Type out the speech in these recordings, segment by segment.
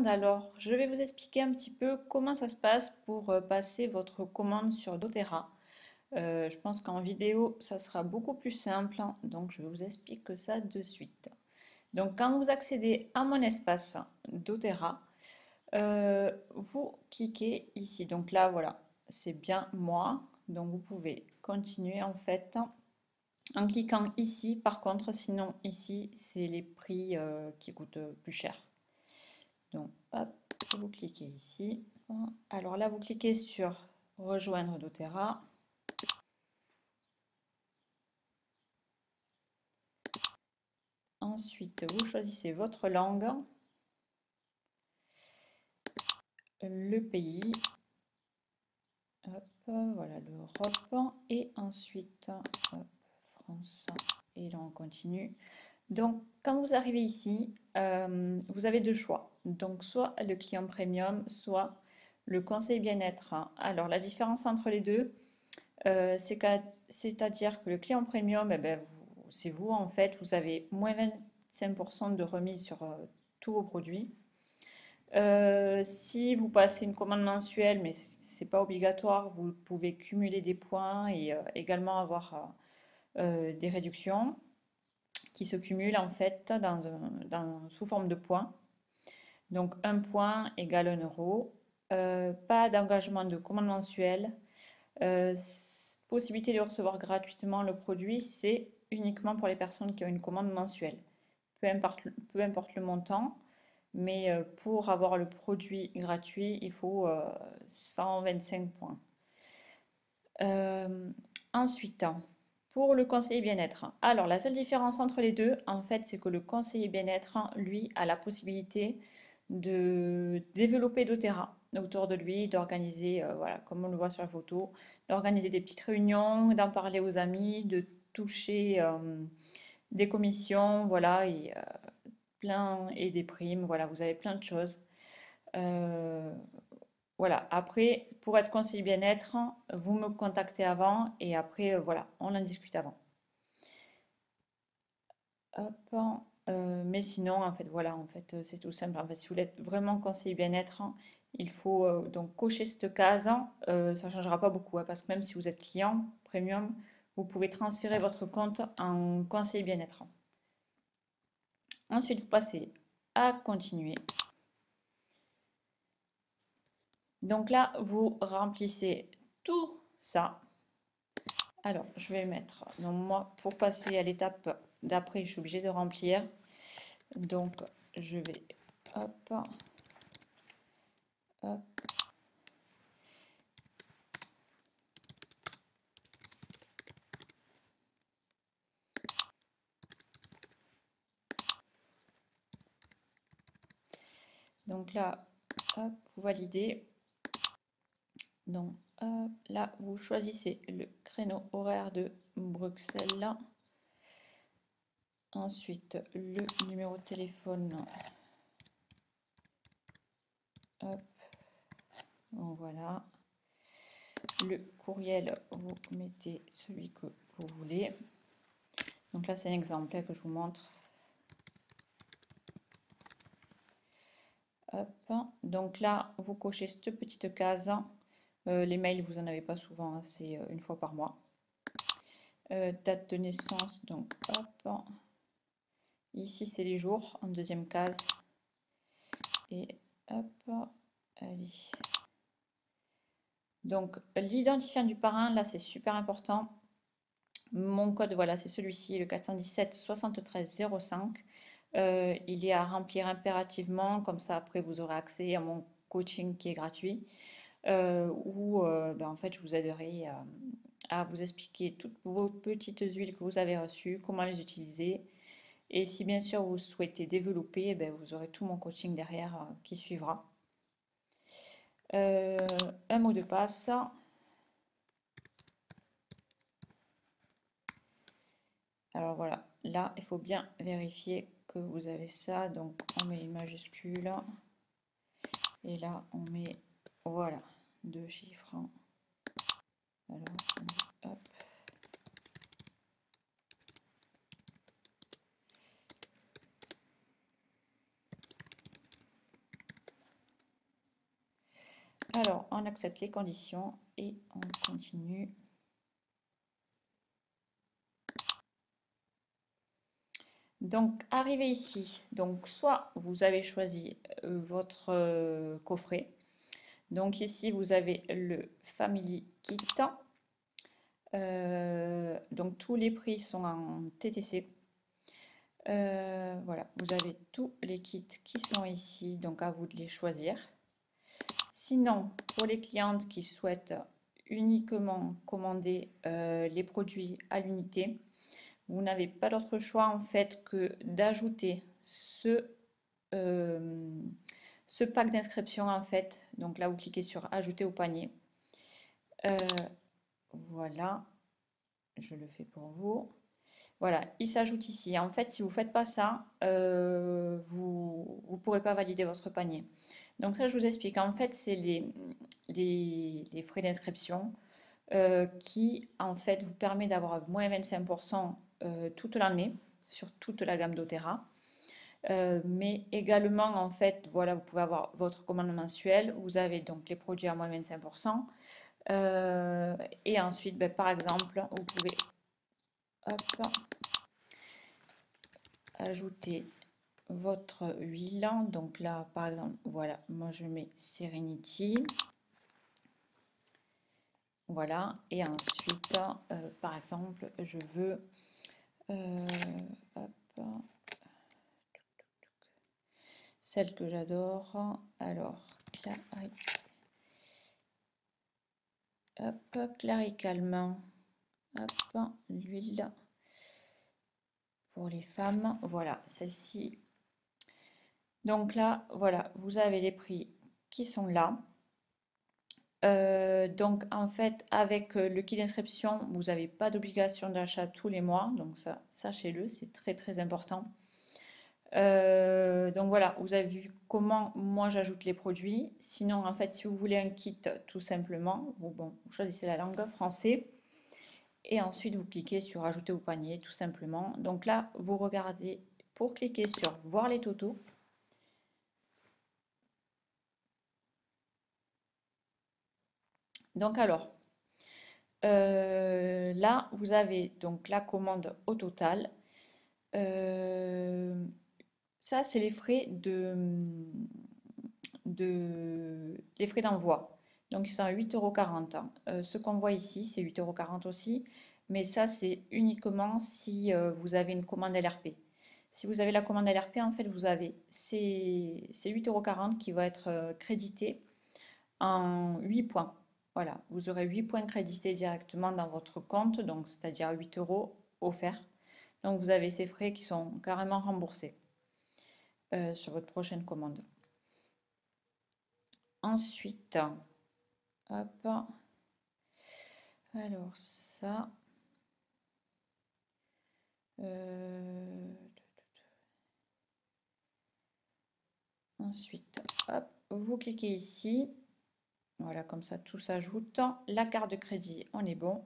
monde. Alors, je vais vous expliquer un petit peu comment ça se passe pour passer votre commande sur doTERRA. Je pense qu'en vidéo, ça sera beaucoup plus simple, hein, donc je vous explique ça de suite. Donc, quand vous accédez à mon espace doTERRA, vous cliquez ici. Donc là, voilà, c'est bien moi. Donc, vous pouvez continuer en fait en cliquant ici. Par contre, sinon, ici, c'est les prix qui coûtent plus cher. Donc, hop, vous cliquez ici. Alors là, vous cliquez sur Rejoindre doTERRA. Ensuite, vous choisissez votre langue, le pays, hop, voilà l'Europe, et ensuite hop, France, et là on continue. Donc, quand vous arrivez ici, vous avez deux choix. Donc, soit le client premium, soit le conseil bien-être. Alors, la différence entre les deux, c'est-à-dire que le client premium, eh ben, c'est vous en fait, vous avez moins 25% de remise sur tous vos produits. Si vous passez une commande mensuelle, mais c'est pas obligatoire, vous pouvez cumuler des points et également avoir des réductions qui se cumulent en fait sous forme de points. Donc un point égale 1 euro. Pas d'engagement de commande mensuelle. Possibilité de recevoir gratuitement le produit, c'est uniquement pour les personnes qui ont une commande mensuelle. Peu importe le montant, mais pour avoir le produit gratuit, il faut 125 points. Ensuite, pour le conseiller bien-être. Alors, la seule différence entre les deux, en fait, c'est que le conseiller bien-être, lui, a la possibilité de développer doTERRA autour de lui, d'organiser, voilà, comme on le voit sur la photo, d'organiser des petites réunions, d'en parler aux amis, de toucher des commissions, voilà, et des primes, voilà, vous avez plein de choses. Euh, voilà, après, pour être conseiller bien-être, vous me contactez avant et après, voilà, on en discute avant. Hop, mais sinon, en fait, voilà, en fait, c'est tout simple. En fait, si vous êtes vraiment conseiller bien-être, il faut donc cocher cette case. Ça ne changera pas beaucoup, hein, parce que même si vous êtes client premium, vous pouvez transférer votre compte en conseiller bien-être. Ensuite, vous passez à continuer. Donc là, vous remplissez tout ça. Alors, je vais mettre, donc moi, pour passer à l'étape d'après, je suis obligée de remplir. Donc, je vais, hop, hop. Donc là, hop, vous validez. Donc, hop, là, vous choisissez le créneau horaire de Bruxelles. Ensuite, le numéro de téléphone. Hop, bon, voilà. Le courriel, vous mettez celui que vous voulez. Donc là, c'est un exemple que je vous montre. Hop. Donc là, vous cochez cette petite case. Les mails, vous n'en avez pas souvent, hein, c'est une fois par mois. Date de naissance, donc hop. Ici, c'est les jours en deuxième case. Et hop, allez. Donc, l'identifiant du parrain, là, c'est super important. Mon code, voilà, c'est celui-ci, le 417 73 05. Il est à remplir impérativement, comme ça, après, vous aurez accès à mon coaching qui est gratuit, où, ben, en fait, je vous aiderai à vous expliquer toutes vos petites huiles que vous avez reçues, comment les utiliser. Et si bien sûr vous souhaitez développer, eh ben, vous aurez tout mon coaching derrière qui suivra. Un mot de passe. Alors voilà, là il faut bien vérifier que vous avez ça. Donc on met une majuscule. Et là on met, voilà, 2 chiffres. Alors, hop. Alors, on accepte les conditions et on continue. Donc, arrivé ici, donc soit vous avez choisi votre coffret. Donc ici, vous avez le Family Kit. Donc tous les prix sont en TTC. Voilà, vous avez tous les kits qui sont ici, donc à vous de les choisir. Sinon, pour les clientes qui souhaitent uniquement commander les produits à l'unité, vous n'avez pas d'autre choix en fait que d'ajouter ce pack d'inscription en fait. Donc là, vous cliquez sur ajouter au panier. Voilà, je le fais pour vous. Voilà, il s'ajoute ici. En fait, si vous ne faites pas ça, vous ne pourrez pas valider votre panier. Donc ça, je vous explique. En fait, c'est les frais d'inscription qui, en fait, vous permet d'avoir moins 25% toute l'année sur toute la gamme doTERRA. Mais également, en fait, voilà, vous pouvez avoir votre commande mensuelle. Vous avez donc les produits à moins 25%. Et ensuite, ben, par exemple, vous pouvez hop, ajouter votre huile. Donc là, par exemple, voilà, moi je mets Serenity. Voilà, et ensuite, par exemple, je veux hop, celle que j'adore. Alors, Clary Calmant. Hop, l'huile pour les femmes. Voilà, celle-ci. Donc là, voilà, vous avez les prix qui sont là. Donc en fait, avec le kit d'inscription, vous n'avez pas d'obligation d'achat tous les mois. Donc ça, sachez-le, c'est très très important. Donc voilà, vous avez vu comment moi j'ajoute les produits. Sinon, en fait, si vous voulez un kit, tout simplement, vous choisissez la langue français et ensuite vous cliquez sur ajouter au panier, tout simplement. Donc là, vous regardez pour cliquer sur voir les totaux. Donc alors, là, vous avez donc la commande au total. Ça, c'est les frais les frais d'envoi. Donc, ils sont à 8,40 €. Ce qu'on voit ici, c'est 8,40 € aussi. Mais ça, c'est uniquement si vous avez une commande LRP. Si vous avez la commande LRP, en fait, vous avez ces 8,40 € qui vont être crédités en 8 points. Voilà, vous aurez 8 points crédités directement dans votre compte, donc c'est-à-dire 8 € offerts. Donc vous avez ces frais qui sont carrément remboursés sur votre prochaine commande. Ensuite, hop, alors ça, ensuite, hop, vous cliquez ici, voilà, comme ça tout s'ajoute. La carte de crédit, on est bon.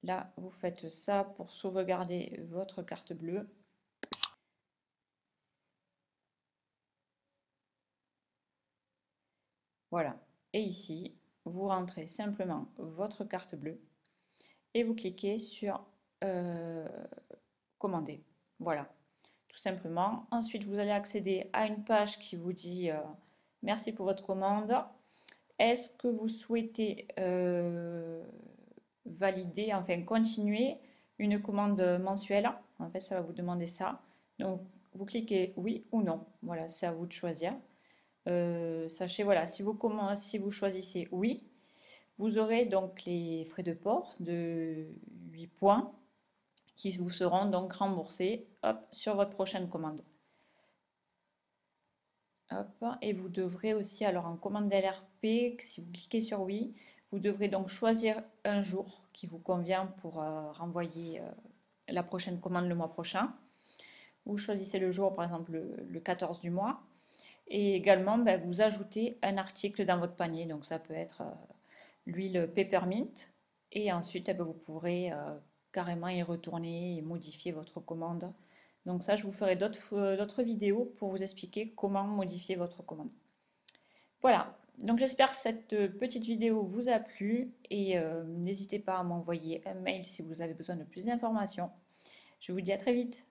Là, vous faites ça pour sauvegarder votre carte bleue. Voilà. Et ici, vous rentrez simplement votre carte bleue et vous cliquez sur commander. Voilà, tout simplement. Ensuite, vous allez accéder à une page qui vous dit merci pour votre commande. Est-ce que vous souhaitez valider, enfin continuer une commande mensuelle? En fait, ça va vous demander ça. Donc, vous cliquez oui ou non. Voilà, c'est à vous de choisir. Sachez, voilà, si vous choisissez oui, vous aurez donc les frais de port de 8 points qui vous seront donc remboursés hop, sur votre prochaine commande. Hop, et vous devrez aussi, alors en commande LRP, si vous cliquez sur oui, vous devrez donc choisir un jour qui vous convient pour renvoyer la prochaine commande le mois prochain. Vous choisissez le jour, par exemple le 14 du mois. Et également, ben, vous ajoutez un article dans votre panier. Donc ça peut être l'huile Peppermint. Et ensuite, eh ben, vous pourrez carrément y retourner et modifier votre commande. Donc ça, je vous ferai d'autres vidéos pour vous expliquer comment modifier votre commande. Voilà. Donc j'espère que cette petite vidéo vous a plu et n'hésitez pas à m'envoyer un mail si vous avez besoin de plus d'informations. Je vous dis à très vite.